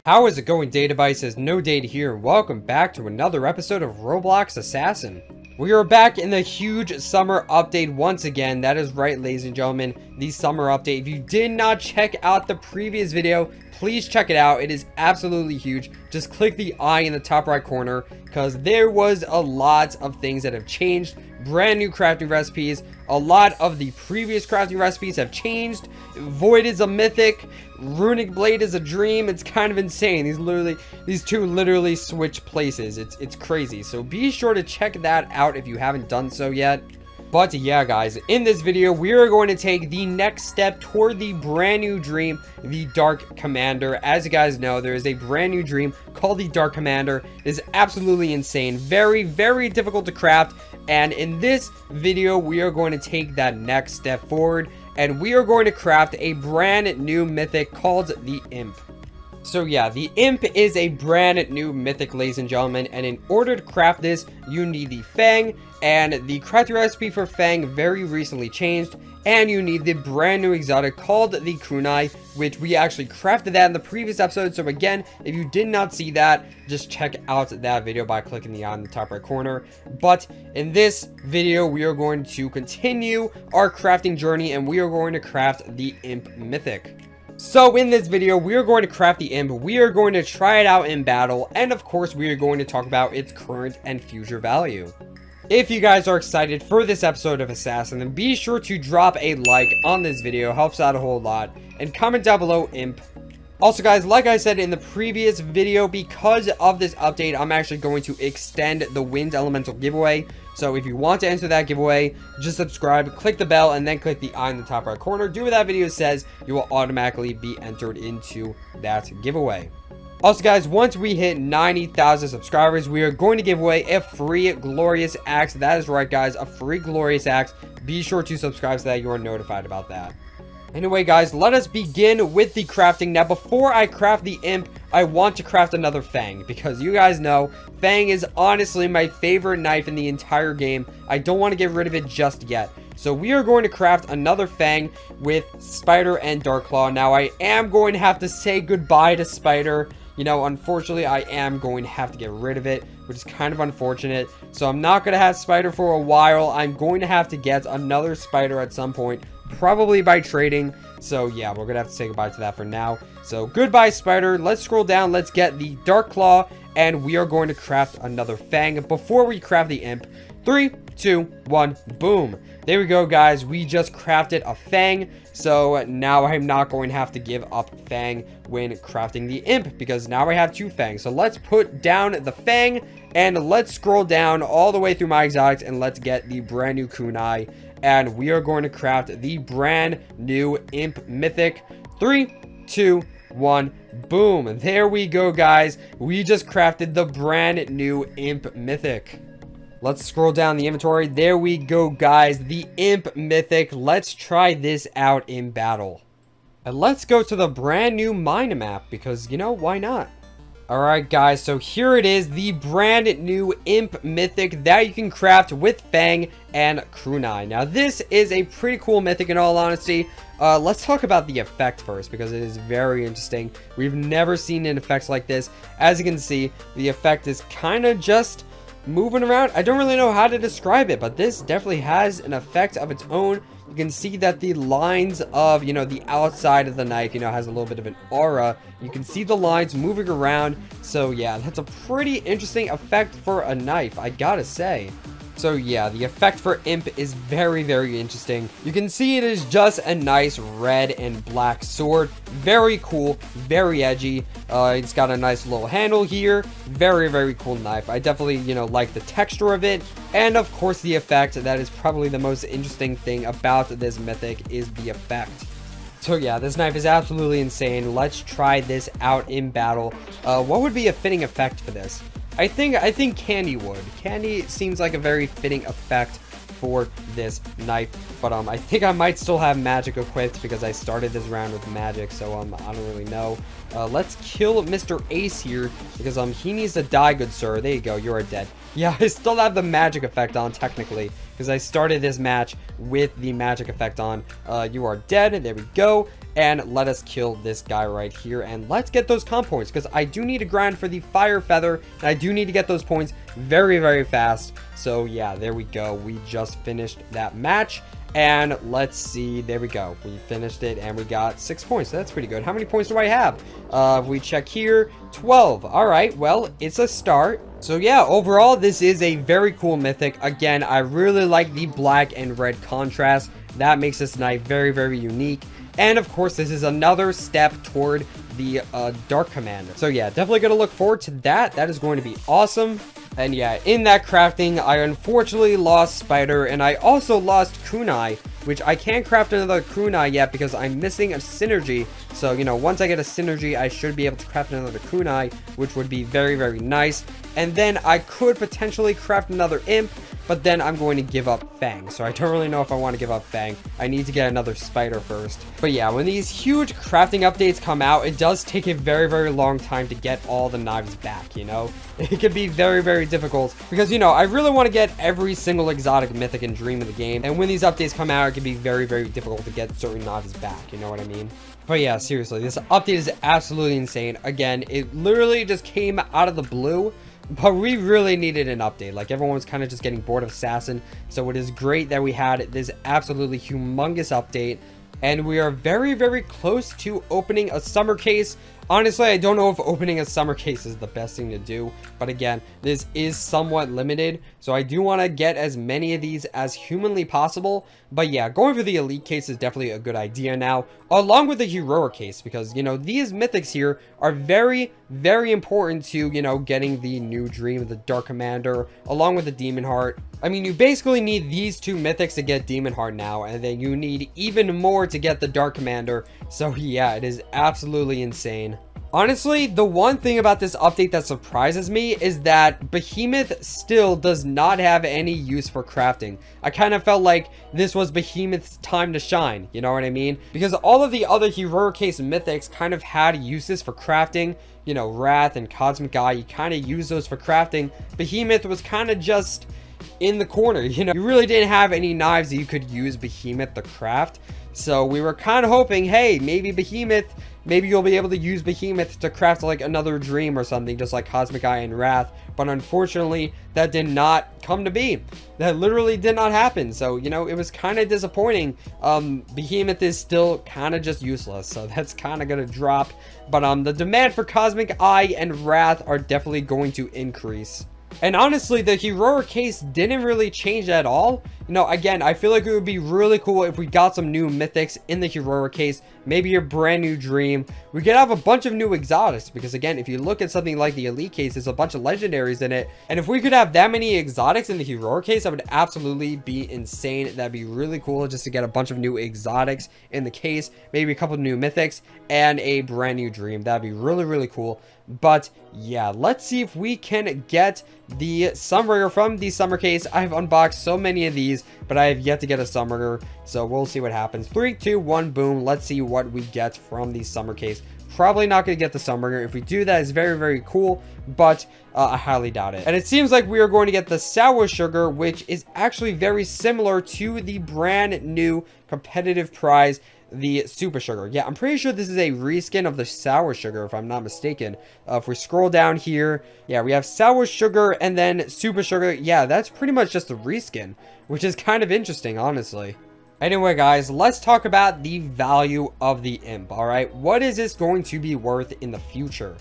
How is it going, Database? Says no data here, and welcome back to another episode of Roblox Assassin. We are back in the huge summer update once again. That is right, ladies and gentlemen, the summer update. If you did not check out the previous video, please check it out. It is absolutely huge. Just click the eye in the top right corner because there was a lot of things that have changed. Brand new crafting recipes. A lot of the previous crafting recipes have changed. Void is a mythic. Runic blade is a dream. It's kind of insane. These two literally switch places. It's crazy. So be sure to check that out if you haven't done so yet. But yeah, guys, in this video, we are going to take the next step toward the brand new dream, the Dark Commander. As you guys know, there is a brand new dream called the Dark Commander. It is absolutely insane. Very, very difficult to craft. And in this video, we are going to take that next step forward. And we are going to craft a brand new mythic called the Imp. So yeah, the Imp is a brand new mythic, ladies and gentlemen, and in order to craft this, you need the Fang, and the crafting recipe for Fang very recently changed, and you need the brand new exotic called the Kunai, which we actually crafted that in the previous episode. So again, if you did not see that, just check out that video by clicking the eye in the top right corner. But in this video, we are going to continue our crafting journey, and we are going to craft the Imp mythic. So in this video, we are going to craft the Imp, we are going to try it out in battle, and of course, we are going to talk about its current and future value. If you guys are excited for this episode of Assassin, then be sure to drop a like on this video, helps out a whole lot, and comment down below Imp. Also guys, like I said in the previous video, because of this update, I'm actually going to extend the Wind Elemental giveaway. So if you want to enter that giveaway, just subscribe, click the bell, and then click the eye in the top right corner. Do what that video says, you will automatically be entered into that giveaway. Also guys, once we hit 90,000 subscribers, we are going to give away a free glorious axe. That is right guys, a free glorious axe. Be sure to subscribe so that you are notified about that. Anyway guys, let us begin with the crafting. Now before I craft the Imp, I want to craft another Fang, because you guys know Fang is honestly my favorite knife in the entire game. I don't want to get rid of it just yet. So we are going to craft another Fang with Spider and Dark Claw. Now I am going to have to say goodbye to Spider. You know, unfortunately, I am going to have to get rid of it, which is kind of unfortunate. So I'm not going to have Spider for a while. I'm going to have to get another Spider at some point, probably by trading. So yeah, we're going to have to say goodbye to that for now. So goodbye, Spider. Let's scroll down. Let's get the Dark Claw, and we are going to craft another Fang. Before we craft the Imp, 3, 2, 1, boom. There we go, guys. We just crafted a Fang. So now I'm not going to have to give up Fang when crafting the Imp, because now I have 2 Fangs. So let's put down the Fang, and let's scroll down all the way through my exotics, and let's get the brand new Kunai. And we are going to craft the brand new Imp mythic. 3, 2, 1, boom. There we go, guys. We just crafted the brand new Imp mythic. Let's scroll down the inventory. There we go, guys. The Imp mythic. Let's try this out in battle. And let's go to the brand new mind map, because, you know, why not? Alright, guys. So here it is. The brand new Imp mythic that you can craft with Fang and Kunai. Now, this is a pretty cool mythic in all honesty. Let's talk about the effect first, because it is very interesting. We've never seen an effect like this. As you can see, the effect is kind of just moving around. I don't really know how to describe it, but this definitely has an effect of its own. You can see that the lines of, you know, the outside of the knife, you know, has a little bit of an aura. You can see the lines moving around. So yeah, that's a pretty interesting effect for a knife, I gotta say. So yeah, the effect for Imp is very, very interesting. You can see it is just a nice red and black sword. Very cool, very edgy. It's got a nice little handle here. Very, very cool knife. I definitely, you know, like the texture of it. And of course the effect. That is probably the most interesting thing about this mythic is the effect. So yeah, this knife is absolutely insane. Let's try this out in battle. What would be a fitting effect for this? I think Candy would. Candy seems like a very fitting effect for this knife. But I think I might still have magic equipped because I started this round with magic, so I don't really know. Let's kill Mr. Ace here because he needs to die, good sir. There you go, you are dead. Yeah, I still have the magic effect on technically because I started this match with the magic effect on. You are dead. There we go. And let us kill this guy right here. And let's get those comp points because I do need to grind for the fire feather. And I do need to get those points very, very fast. So yeah, there we go. We just finished that match. And let's see, there we go. We finished it and we got 6 points. So that's pretty good. How many points do I have? If we check here, 12. All right, well, it's a start. So yeah, overall, this is a very cool mythic. Again, I really like the black and red contrast. That makes this knife very, very unique. And of course, this is another step toward the Dark Commander. So yeah, definitely going to look forward to that. That is going to be awesome. And yeah, in that crafting, I unfortunately lost Spider, and I also lost Kunai, which I can't craft another Kunai yet because I'm missing a synergy. So, you know, once I get a synergy, I should be able to craft another Kunai, which would be very, very nice. And then I could potentially craft another Imp, but then I'm going to give up Fang. So I don't really know if I want to give up Fang. I need to get another Spider first. But yeah, when these huge crafting updates come out, it does take a very, very long time to get all the knives back, you know? It can be very, very difficult because, you know, I really want to get every single exotic, mythic, and dream in the game. And when these updates come out, it can be very, very difficult to get certain knives back, you know what I mean? But yeah, seriously, this update is absolutely insane. Again, it literally just came out of the blue. But we really needed an update. Like, everyone was kind of just getting bored of Assassin. So it is great that we had this absolutely humongous update. And we are very, very close to opening a summer case. Honestly, I don't know if opening a summer case is the best thing to do. But again, this is somewhat limited. So I do want to get as many of these as humanly possible. But yeah, going for the elite case is definitely a good idea now. Along with the heroic case. Because, you know, these mythics here are very, very important to, you know, getting the new dream, the Dark Commander, along with the Demon Heart. I mean, you basically need these 2 mythics to get Demon Heart now. And then you need even more to get the Dark Commander. So yeah, it is absolutely insane. Honestly, the one thing about this update that surprises me is that Behemoth still does not have any use for crafting. I kind of felt like this was Behemoth's time to shine, you know what I mean? Because all of the other heroic case mythics kind of had uses for crafting. You know, Wrath and Cosmic Eye, you kind of use those for crafting. Behemoth was kind of just in the corner, you know? You really didn't have any knives that you could use Behemoth to craft. So we were kind of hoping, hey, maybe you'll be able to use Behemoth to craft like another dream or something, just like Cosmic Eye and Wrath. But unfortunately, that did not come to be. That literally did not happen. So, you know, it was kind of disappointing. Behemoth is still kind of just useless. So that's kind of going to drop. But the demand for Cosmic Eye and Wrath are definitely going to increase. And honestly, the heroic case didn't really change at all. You know, again, I feel like it would be really cool if we got some new mythics in the heroic case. Maybe a brand new dream. We could have a bunch of new exotics. Because again, if you look at something like the elite case, there's a bunch of legendaries in it. And if we could have that many exotics in the heroic case, that would absolutely be insane. That'd be really cool just to get a bunch of new exotics in the case. Maybe a couple of new mythics and a brand new dream. That'd be really, really cool. But yeah, let's see if we can get the Sunbringer from the summer case. I've unboxed so many of these, but I have yet to get a Sunbringer. So we'll see what happens. 3, 2, 1, boom. Let's see what we get from the summer case. Probably not going to get the Sunbringer. If we do that, it's very, very cool, but I highly doubt it. And it seems like we are going to get the Sour Sugar, which is actually very similar to the brand new competitive prize, the Super Sugar. Yeah, I'm pretty sure this is a reskin of the Sour Sugar, if I'm not mistaken. If we scroll down here, yeah, we have Sour Sugar and then Super Sugar. Yeah, that's pretty much just a reskin, which is kind of interesting, honestly. Anyway, guys, let's talk about the value of the Imp, all right? What is this going to be worth in the future?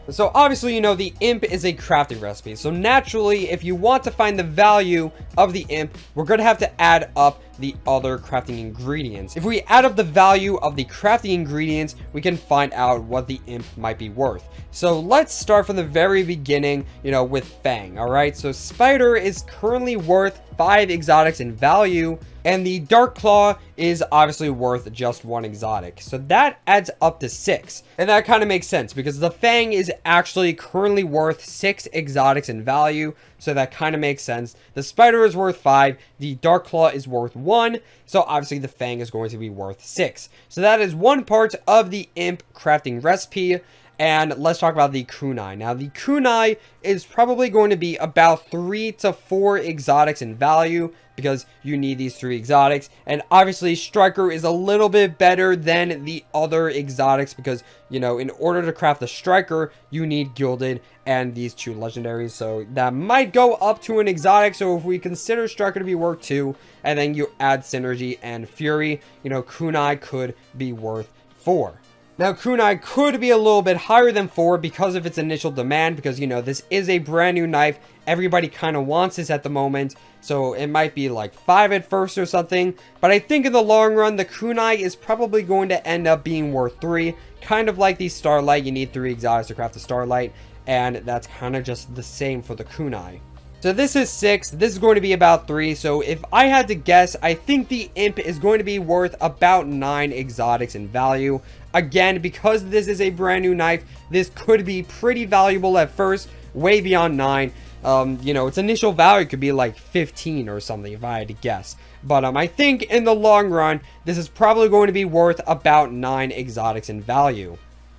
So obviously, you know, the Imp is a crafting recipe. So naturally, if you want to find the value of the Imp, we're going to have to add up the other crafting ingredients. If we add up the value of the crafting ingredients, we can find out what the imp might be worth. So let's start from the very beginning, with Fang. All right, so Spider is currently worth 5 exotics in value, and the Dark Claw is obviously worth just 1 exotic. So that adds up to 6. And that kind of makes sense because the Fang is actually currently worth 6 exotics in value. So that kind of makes sense. The Spider is worth 5. The Dark Claw is worth 1. So obviously the Fang is going to be worth 6. So that is one part of the imp crafting recipe. And let's talk about the kunai. Now, the kunai is probably going to be about 3 to 4 exotics in value because you need these 3 exotics. And obviously, Striker is a little bit better than the other exotics because, in order to craft the Striker, you need Gilded and these 2 legendaries. So that might go up to an exotic. So if we consider Striker to be worth 2, and then you add Synergy and Fury, kunai could be worth 4. Now, kunai could be a little bit higher than 4 because of its initial demand, because, this is a brand new knife. Everybody kind of wants this at the moment, so it might be like 5 at first or something. But I think in the long run, the kunai is probably going to end up being worth 3. Kind of like the Starlight, you need 3 exotics to craft the Starlight, and that's kind of just the same for the kunai. So this is 6, this is going to be about 3, so if I had to guess, I think the imp is going to be worth about 9 exotics in value. Again, because this is a brand new knife, this could be pretty valuable at first, way beyond 9. Its initial value could be like 15 or something if I had to guess. But I think in the long run, this is probably going to be worth about 9 exotics in value.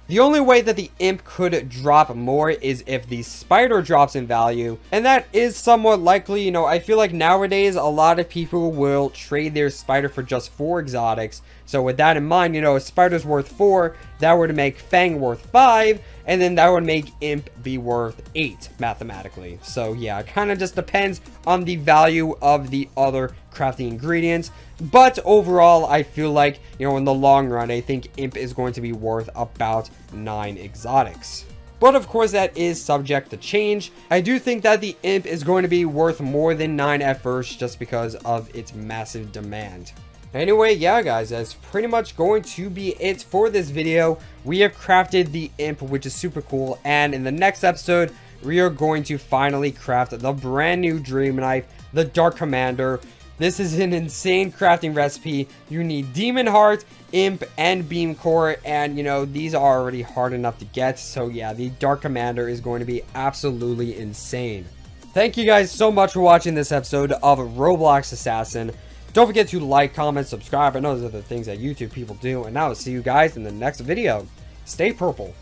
The only way that the imp could drop more is if the Spider drops in value, and that is somewhat likely. I feel like nowadays a lot of people will trade their Spider for just 4 exotics. So with that in mind, a Spider's worth 4, that would make Fang worth 5, and then that would make imp be worth 8 mathematically. So yeah, it kind of just depends on the value of the other crafting ingredients. But overall, I feel like, in the long run, I think imp is going to be worth about 9 exotics. But of course, that is subject to change. I do think that the imp is going to be worth more than 9 at first just because of its massive demand. Anyway, yeah guys, that's pretty much going to be it for this video. We have crafted the imp, which is super cool, and in the next episode, we are going to finally craft the brand new dream knife, the Dark Commander. This is an insane crafting recipe. You need Demon Heart, Imp, and Beam Core, and these are already hard enough to get. So yeah, the Dark Commander is going to be absolutely insane. Thank you guys so much for watching this episode of Roblox Assassin. Don't forget to like, comment, subscribe, and those are the things that YouTube people do. And I will see you guys in the next video. Stay purple.